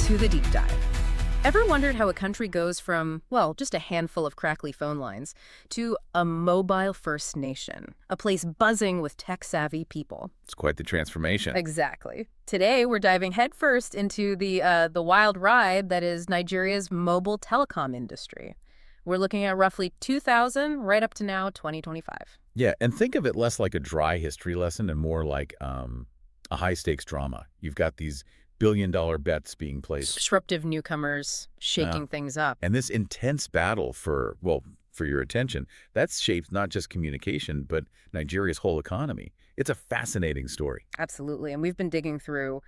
to the deep dive. Ever wondered how a country goes from, well, just a handful of crackly phone lines to a mobile-first nation, a place buzzing with tech-savvy people? It's quite the transformation. Exactly. Today, we're diving headfirst into the wild ride that is Nigeria's mobile telecom industry. We're looking at roughly 2000 right up to now, 2025. Yeah, and think of it less like a dry history lesson and more like a high-stakes drama. You've got these billion-dollar bets being placed. Disruptive newcomers shaking things up. And this intense battle for your attention, that's shaped not just communication, but Nigeria's whole economy. It's a fascinating story. Absolutely. And we've been digging through,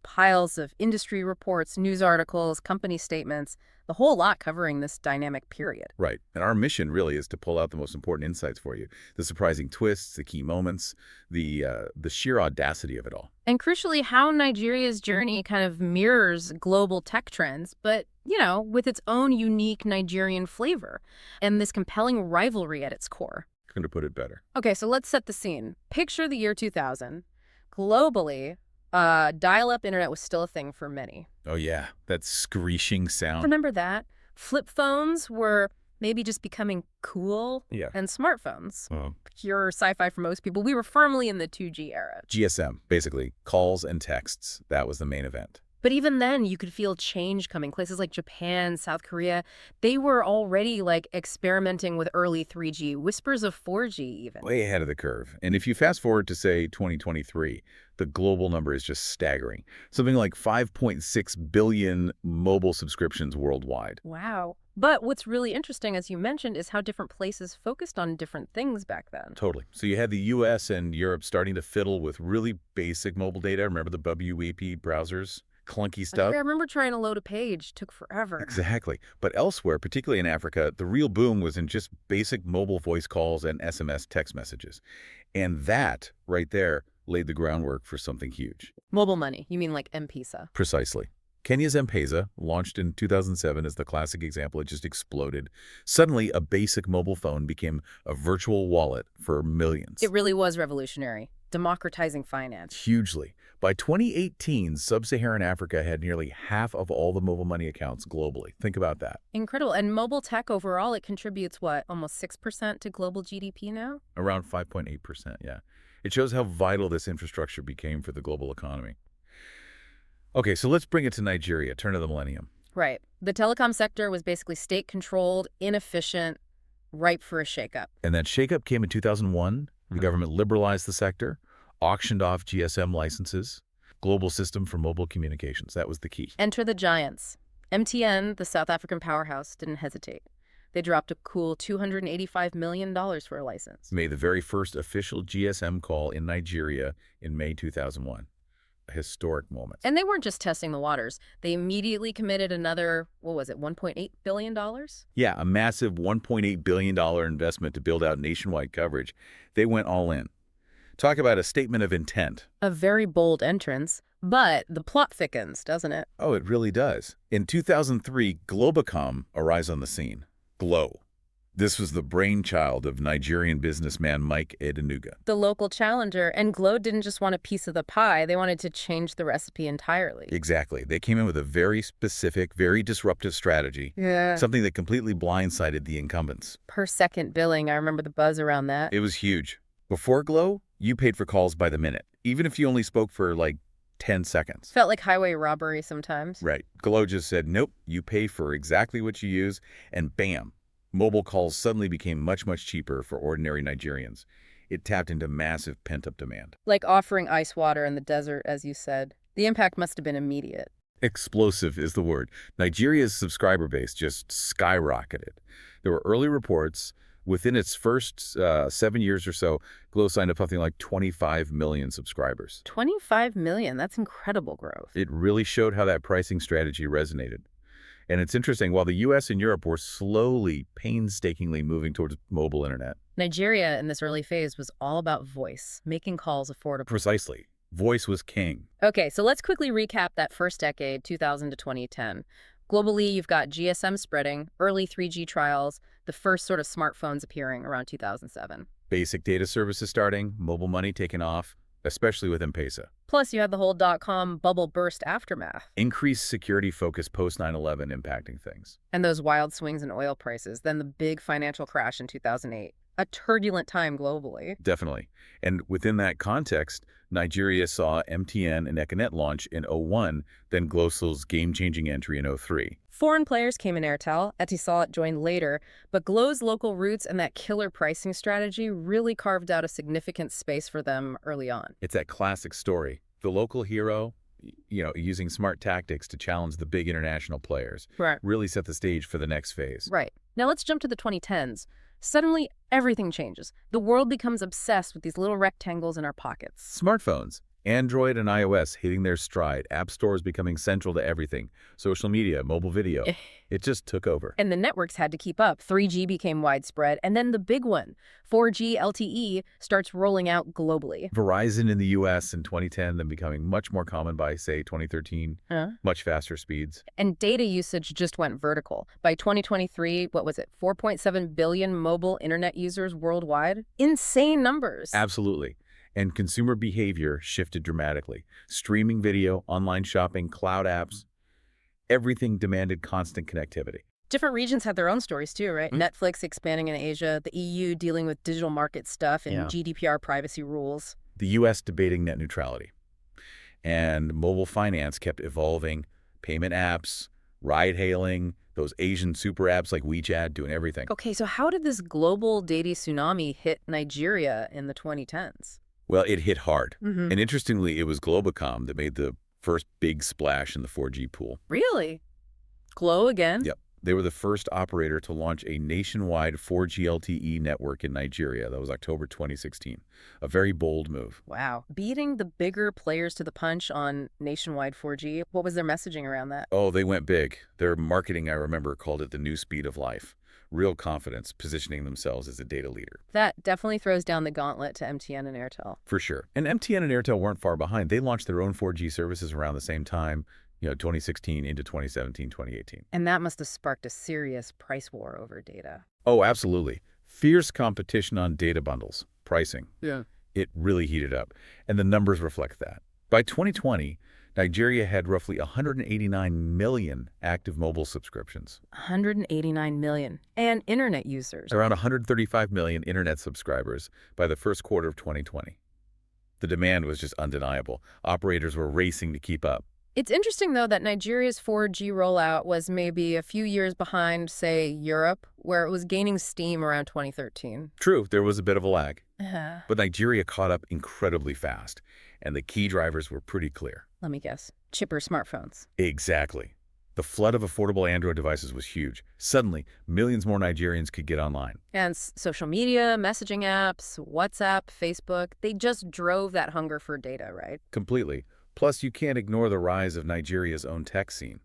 piles of industry reports, news articles, company statements, the whole lot covering this dynamic period. Right. And our mission really is to pull out the most important insights for you. The surprising twists, the key moments, the sheer audacity of it all. And crucially, how Nigeria's journey kind of mirrors global tech trends, but, with its own unique Nigerian flavor and this compelling rivalry at its core. Couldn't have put it better. Okay, so let's set the scene. Picture the year 2000. Globally, dial-up internet was still a thing for many. Oh, yeah. That screeching sound. Remember that? Flip phones were maybe just becoming cool. Yeah. And smartphones. Oh. Pure sci-fi for most people. We were firmly in the 2G era. GSM, basically. Calls and texts. That was the main event. But even then, you could feel change coming. Places like Japan, South Korea, they were already experimenting with early 3G, whispers of 4G even. Way ahead of the curve. And if you fast forward to, say, 2023, the global number is just staggering. Something like 5.6 billion mobile subscriptions worldwide. Wow. But what's really interesting, as you mentioned, is how different places focused on different things back then. Totally. So you had the US and Europe starting to fiddle with really basic mobile data. Remember the WEP browsers? Clunky stuff. I remember trying to load a page. Took forever. Exactly. But elsewhere, particularly in Africa, the real boom was in just basic mobile voice calls and SMS text messages. And that, right there, laid the groundwork for something huge. Mobile money. You mean like M-Pesa? Precisely. Kenya's M-Pesa, launched in 2007 as the classic example, it just exploded. Suddenly, a basic mobile phone became a virtual wallet for millions. It really was revolutionary. Democratizing finance. Hugely. By 2018, sub-Saharan Africa had nearly half of all the mobile money accounts globally. Think about that. Incredible. And mobile tech overall, it contributes, what, almost 6% to global GDP now? Around 5.8%, yeah. It shows how vital this infrastructure became for the global economy. Okay, so let's bring it to Nigeria, turn of the millennium. Right. The telecom sector was basically state-controlled, inefficient, ripe for a shakeup. And that shakeup came in 2001. The government liberalized the sector, auctioned off GSM licenses, global system for mobile communications. That was the key. Enter the giants. MTN, the South African powerhouse, didn't hesitate. They dropped a cool $285 million for a license. Made the very first official GSM call in Nigeria in May 2001. A historic moment. And they weren't just testing the waters. They immediately committed another, $1.8 billion? Yeah, a massive $1.8 billion investment to build out nationwide coverage. They went all in. Talk about a statement of intent. A very bold entrance, but the plot thickens, doesn't it? Oh, it really does. In 2003, Globacom arrives on the scene. Glo. This was the brainchild of Nigerian businessman Mike Edenuga. The local challenger, and Glo didn't just want a piece of the pie, they wanted to change the recipe entirely. Exactly. They came in with a very specific, very disruptive strategy. Yeah. Something that completely blindsided the incumbents. Per second billing, I remember the buzz around that. It was huge. Before Glo, you paid for calls by the minute, even if you only spoke for 10 seconds. Felt like highway robbery sometimes. Right. Glo just said, nope, you pay for exactly what you use, and bam. Mobile calls suddenly became much, much cheaper for ordinary Nigerians. It tapped into massive pent-up demand. Like offering ice water in the desert, as you said. The impact must have been immediate. Explosive is the word. Nigeria's subscriber base just skyrocketed. There were early reports. Within its first 7 years or so, Glo signed up something like 25 million subscribers. 25 million, that's incredible growth. It really showed how that pricing strategy resonated. And it's interesting, while the US and Europe were slowly, painstakingly moving towards mobile internet. Nigeria in this early phase was all about voice, making calls affordable. Precisely. Voice was king. Okay, so let's quickly recap that first decade, 2000 to 2010. Globally, you've got GSM spreading, early 3G trials, the first sort of smartphones appearing around 2007. Basic data services starting, mobile money taking off, especially with M-Pesa. Plus, you had the whole dot-com bubble burst aftermath. Increased security focus post 9/11 impacting things. And those wild swings in oil prices, then the big financial crash in 2008. A turbulent time globally. Definitely. And within that context, Nigeria saw MTN and Econet launch in '01, then Glosal's game-changing entry in '03. Foreign players came in Airtel, Etisalat joined later, but Glo's local roots and that killer pricing strategy really carved out a significant space for them early on. It's that classic story. The local hero, using smart tactics to challenge the big international players, Right. really set the stage for the next phase. Right. Now let's jump to the 2010s. Suddenly, everything changes. The world becomes obsessed with these little rectangles in our pockets. Smartphones, Android and iOS hitting their stride, app stores becoming central to everything, social media, mobile video. It just took over. And the networks had to keep up. 3G became widespread. And then the big one, 4G LTE, starts rolling out globally. Verizon in the US in 2010, then becoming much more common by, say, 2013, much faster speeds. And data usage just went vertical. By 2023, what was it, 4.7 billion mobile internet users worldwide? Insane numbers. Absolutely. And consumer behavior shifted dramatically. Streaming video, online shopping, cloud apps, everything demanded constant connectivity. Different regions had their own stories too, right? Netflix expanding in Asia, the EU dealing with digital market stuff and GDPR privacy rules. The US debating net neutrality. And mobile finance kept evolving. Payment apps, ride-hailing, those Asian super apps like WeChat doing everything. Okay, so how did this global data tsunami hit Nigeria in the 2010s? Well, it hit hard. And interestingly, it was Globacom that made the first big splash in the 4G pool. Really? Glow again? Yep. They were the first operator to launch a nationwide 4G LTE network in Nigeria. That was October 2016. A very bold move. Wow. Beating the bigger players to the punch on nationwide 4G, what was their messaging around that? Oh, they went big. Their marketing, I remember, called it the new speed of life. Real confidence, positioning themselves as a data leader. That definitely throws down the gauntlet to MTN and Airtel. For sure. And MTN and Airtel weren't far behind. They launched their own 4G services around the same time, 2016 into 2017, 2018. And that must have sparked a serious price war over data. Oh, absolutely. Fierce competition on data bundles, pricing. Yeah. It really heated up. And the numbers reflect that. By 2020, Nigeria had roughly 189 million active mobile subscriptions. 189 million. And internet users. Around 135 million internet subscribers by the first quarter of 2020. The demand was just undeniable. Operators were racing to keep up. It's interesting, though, that Nigeria's 4G rollout was maybe a few years behind, say, Europe, where it was gaining steam around 2013. True, there was a bit of a lag. But Nigeria caught up incredibly fast, and the key drivers were pretty clear. Let me guess. Chipper smartphones. Exactly. The flood of affordable Android devices was huge. Suddenly, millions more Nigerians could get online. And social media, messaging apps, WhatsApp, Facebook, they just drove that hunger for data, right? Completely. Plus, you can't ignore the rise of Nigeria's own tech scene.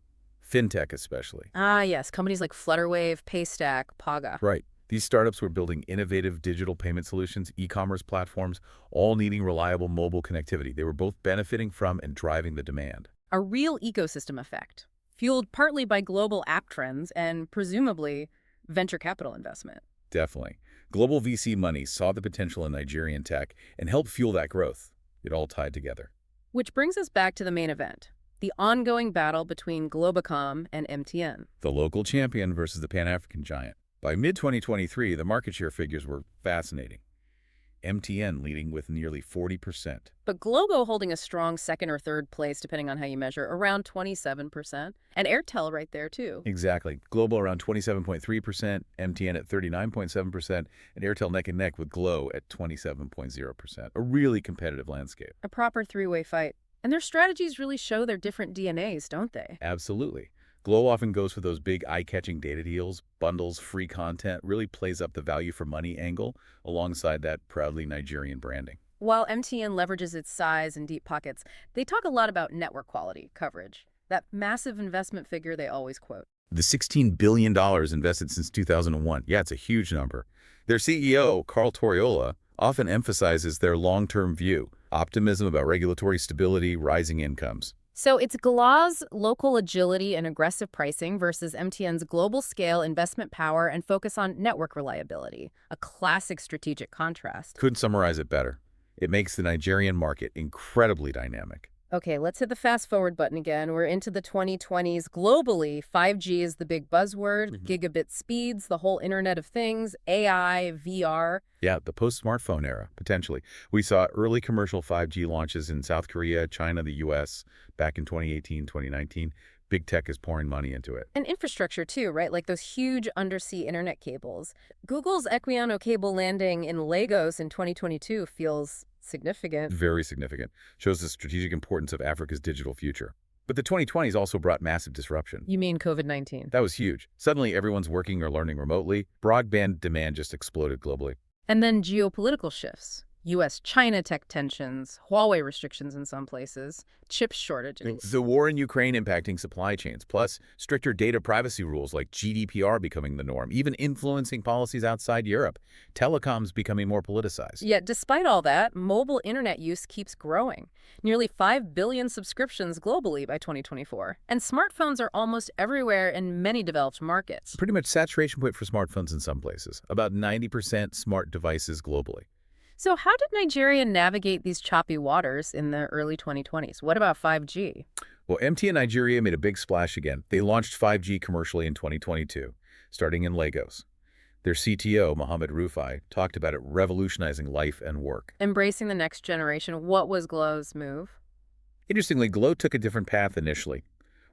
Fintech especially. Ah, yes. Companies like Flutterwave, Paystack, Paga. Right. These startups were building innovative digital payment solutions, e-commerce platforms, all needing reliable mobile connectivity. They were both benefiting from and driving the demand. A real ecosystem effect, fueled partly by global app trends and, presumably, venture capital investment. Definitely. Global VC money saw the potential in Nigerian tech and helped fuel that growth. It all tied together. Which brings us back to the main event, the ongoing battle between Globacom and MTN. The local champion versus the Pan-African giant. By mid-2023, the market share figures were fascinating. MTN leading with nearly 40%. But Globo holding a strong second or third place, depending on how you measure, around 27%. And Airtel right there, too. Exactly. Globo around 27.3%, MTN at 39.7%, and Airtel neck and neck with Glo at 27.0%. A really competitive landscape. A proper three-way fight. And their strategies really show their different DNAs, don't they? Absolutely. Glo often goes for those big eye-catching data deals, bundles, free content, really plays up the value for money angle alongside that proudly Nigerian branding. While MTN leverages its size and deep pockets, they talk a lot about network quality, coverage, that massive investment figure they always quote. The $16 billion invested since 2001. Yeah, it's a huge number. Their CEO, Carl Toriola, often emphasizes their long-term view, optimism about regulatory stability, rising incomes. So it's GLA's local agility and aggressive pricing versus MTN's global scale, investment power, and focus on network reliability. A classic strategic contrast. Couldn't summarize it better. It makes the Nigerian market incredibly dynamic. Okay, let's hit the fast forward button again. We're into the 2020s. Globally, 5G is the big buzzword, gigabit speeds, the whole Internet of Things, AI, VR. Yeah, the post-smartphone era, potentially. We saw early commercial 5G launches in South Korea, China, the US back in 2018, 2019. Big tech is pouring money into it. And infrastructure too, right? Like those huge undersea internet cables. Google's Equiano cable landing in Lagos in 2022 feels significant. Very significant. Shows the strategic importance of Africa's digital future. But the 2020s also brought massive disruption. You mean COVID-19? That was huge. Suddenly, everyone's working or learning remotely. Broadband demand just exploded globally. And then geopolitical shifts. U.S.-China tech tensions, Huawei restrictions in some places, chip shortages. The war in Ukraine impacting supply chains, plus stricter data privacy rules like GDPR becoming the norm, even influencing policies outside Europe. Telecoms becoming more politicized. Yet, despite all that, mobile internet use keeps growing. Nearly 5 billion subscriptions globally by 2024. And smartphones are almost everywhere in many developed markets. Pretty much saturation point for smartphones in some places. About 90% smart devices globally. So how did Nigeria navigate these choppy waters in the early 2020s? What about 5G? Well, MTN Nigeria made a big splash again. They launched 5G commercially in 2022, starting in Lagos. Their CTO, Mohammed Rufai, talked about it revolutionizing life and work. Embracing the next generation, what was Glo's move? Interestingly, Glo took a different path initially.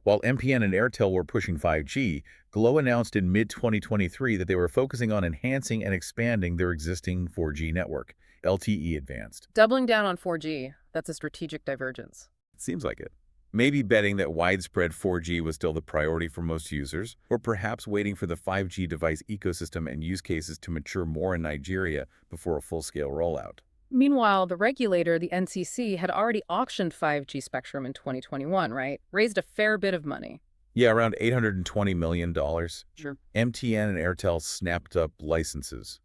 While MTN and Airtel were pushing 5G, Glo announced in mid-2023 that they were focusing on enhancing and expanding their existing 4G network, LTE Advanced. Doubling down on 4G, that's a strategic divergence. It seems like it. Maybe betting that widespread 4G was still the priority for most users, or perhaps waiting for the 5G device ecosystem and use cases to mature more in Nigeria before a full-scale rollout. Meanwhile, the regulator, the NCC, had already auctioned 5G spectrum in 2021, right? Raised a fair bit of money. Yeah, around $820 million. Sure. MTN and Airtel snapped up licenses.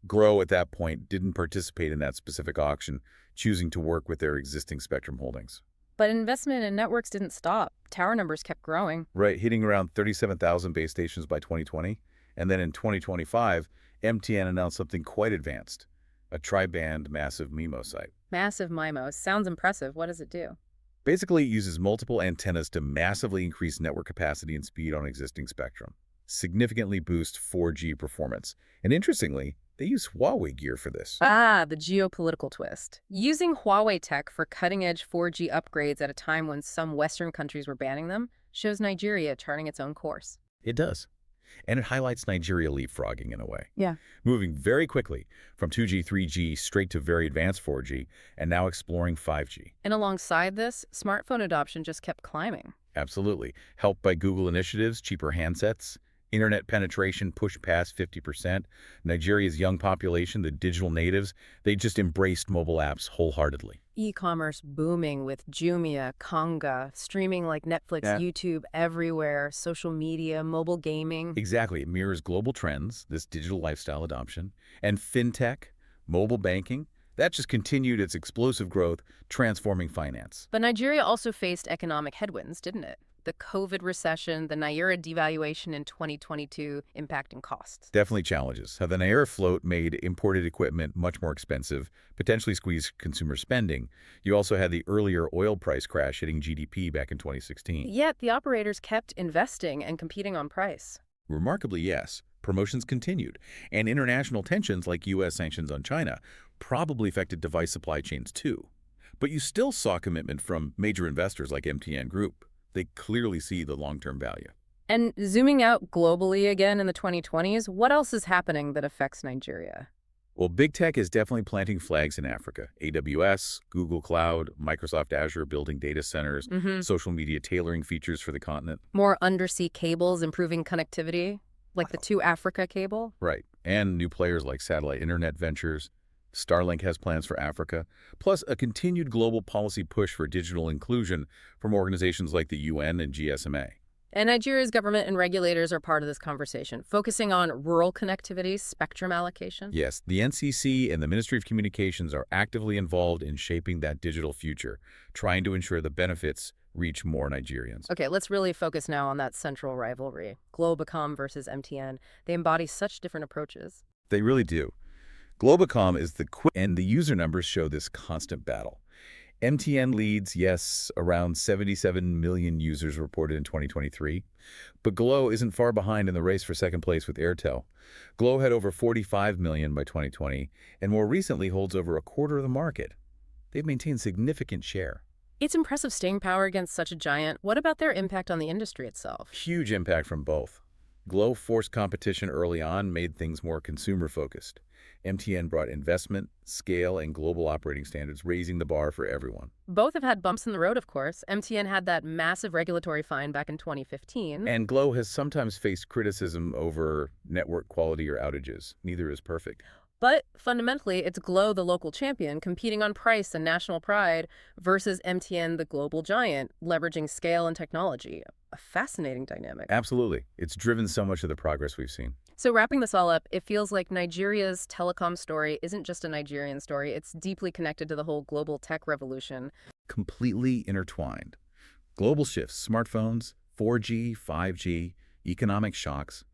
Glo at that point didn't participate in that specific auction, choosing to work with their existing spectrum holdings. But investment in networks didn't stop. Tower numbers kept growing. Right, hitting around 37,000 base stations by 2020. And then in 2025, MTN announced something quite advanced, a tri-band massive MIMO site. Massive MIMO. Sounds impressive. What does it do? Basically, it uses multiple antennas to massively increase network capacity and speed on existing spectrum, significantly boost 4G performance. And interestingly, they use Huawei gear for this. Ah, the geopolitical twist. Using Huawei tech for cutting-edge 4G upgrades at a time when some Western countries were banning them shows Nigeria charting its own course. It does. And it highlights Nigeria leapfrogging in a way. Yeah. Moving very quickly from 2G, 3G straight to very advanced 4G, and now exploring 5G. And alongside this, smartphone adoption just kept climbing. Absolutely. Helped by Google initiatives, cheaper handsets, internet penetration pushed past 50%. Nigeria's young population, the digital natives, they just embraced mobile apps wholeheartedly. E-commerce booming with Jumia, Konga, streaming like Netflix, YouTube everywhere, social media, mobile gaming. Exactly. It mirrors global trends, this digital lifestyle adoption. And fintech, mobile banking, that just continued its explosive growth, transforming finance. But Nigeria also faced economic headwinds, didn't it? The COVID recession, the Naira devaluation in 2022 impacting costs. Definitely challenges. How the Naira float made imported equipment much more expensive, potentially squeezed consumer spending. You also had the earlier oil price crash hitting GDP back in 2016. Yet the operators kept investing and competing on price. Remarkably, yes. Promotions continued, and international tensions like U.S. sanctions on China probably affected device supply chains too. But you still saw commitment from major investors like MTN Group. They clearly see the long-term value. And zooming out globally again in the 2020s, what else is happening that affects Nigeria? Well, big tech is definitely planting flags in Africa. AWS, Google Cloud, Microsoft Azure building data centers, social media tailoring features for the continent. More undersea cables improving connectivity, like the 2Africa cable? Right. And new players like Satellite Internet Ventures. Starlink has plans for Africa, plus a continued global policy push for digital inclusion from organizations like the UN and GSMA. And Nigeria's government and regulators are part of this conversation, focusing on rural connectivity, spectrum allocation. Yes, the NCC and the Ministry of Communications are actively involved in shaping that digital future, trying to ensure the benefits reach more Nigerians. Okay, let's really focus now on that central rivalry. Globacom versus MTN. They embody such different approaches. They really do. Globacom is and the user numbers show this constant battle. MTN leads, yes, around 77 million users reported in 2023, but Glo isn't far behind in the race for second place with Airtel. Glo had over 45 million by 2020, and more recently holds over a quarter of the market. They've maintained significant share. It's impressive staying power against such a giant. What about their impact on the industry itself? Huge impact from both. Glo forced competition early on, made things more consumer-focused. MTN brought investment, scale, and global operating standards, raising the bar for everyone. Both have had bumps in the road, of course. MTN had that massive regulatory fine back in 2015. And Glo has sometimes faced criticism over network quality or outages. Neither is perfect. But fundamentally, it's Glo, the local champion, competing on price and national pride, versus MTN, the global giant, leveraging scale and technology. A fascinating dynamic. Absolutely. It's driven so much of the progress we've seen. So wrapping this all up, it feels like Nigeria's telecom story isn't just a Nigerian story. It's deeply connected to the whole global tech revolution. Completely intertwined. Global shifts, smartphones, 4G, 5G, economic shocks,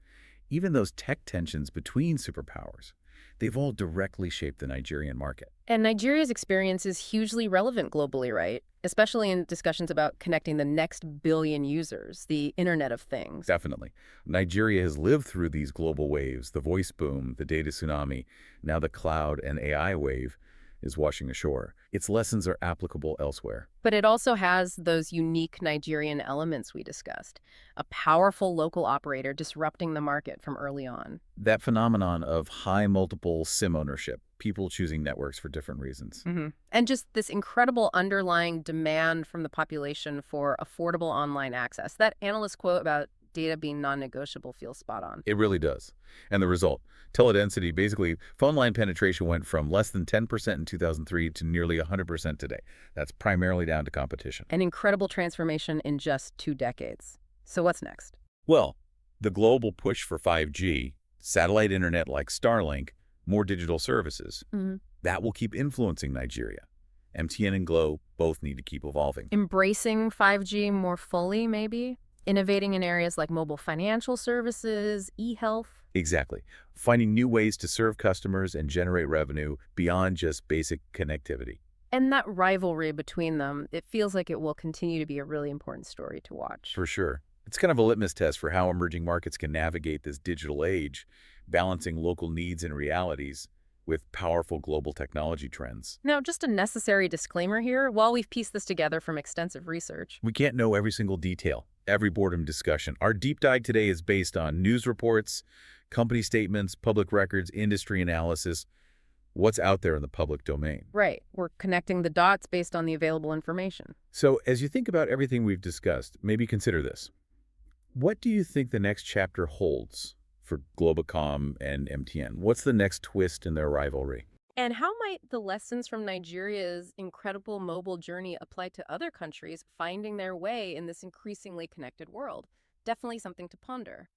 even those tech tensions between superpowers. They've all directly shaped the Nigerian market. And Nigeria's experience is hugely relevant globally, right? Especially in discussions about connecting the next billion users, the Internet of Things. Definitely. Nigeria has lived through these global waves, the voice boom, the data tsunami, now the cloud and AI wave is washing ashore. Its lessons are applicable elsewhere. But it also has those unique Nigerian elements we discussed. A powerful local operator disrupting the market from early on. That phenomenon of high multiple SIM ownership, people choosing networks for different reasons. And just this incredible underlying demand from the population for affordable online access. That analyst quote about data being non-negotiable feels spot on. It really does. And the result, teledensity, basically, phone line penetration went from less than 10% in 2003 to nearly 100% today. That's primarily down to competition. An incredible transformation in just 2 decades. So what's next? Well, the global push for 5G, satellite internet like Starlink, more digital services, that will keep influencing Nigeria. MTN and Glo both need to keep evolving. Embracing 5G more fully, maybe? Innovating in areas like mobile financial services, e-health. Exactly. Finding new ways to serve customers and generate revenue beyond just basic connectivity. And that rivalry between them, it feels like it will continue to be a really important story to watch. For sure. It's kind of a litmus test for how emerging markets can navigate this digital age, balancing local needs and realities with powerful global technology trends. Now, just a necessary disclaimer here. While we've pieced this together from extensive research, We can't know every single detail, every boardroom discussion. Our deep dive today is based on news reports, company statements, public records, industry analysis, what's out there in the public domain. right, we're connecting the dots based on the available information. So as you think about everything we've discussed, maybe consider this. What do you think the next chapter holds for Globacom and MTN? What's the next twist in their rivalry? And how might the lessons from Nigeria's incredible mobile journey apply to other countries finding their way in this increasingly connected world? Definitely something to ponder.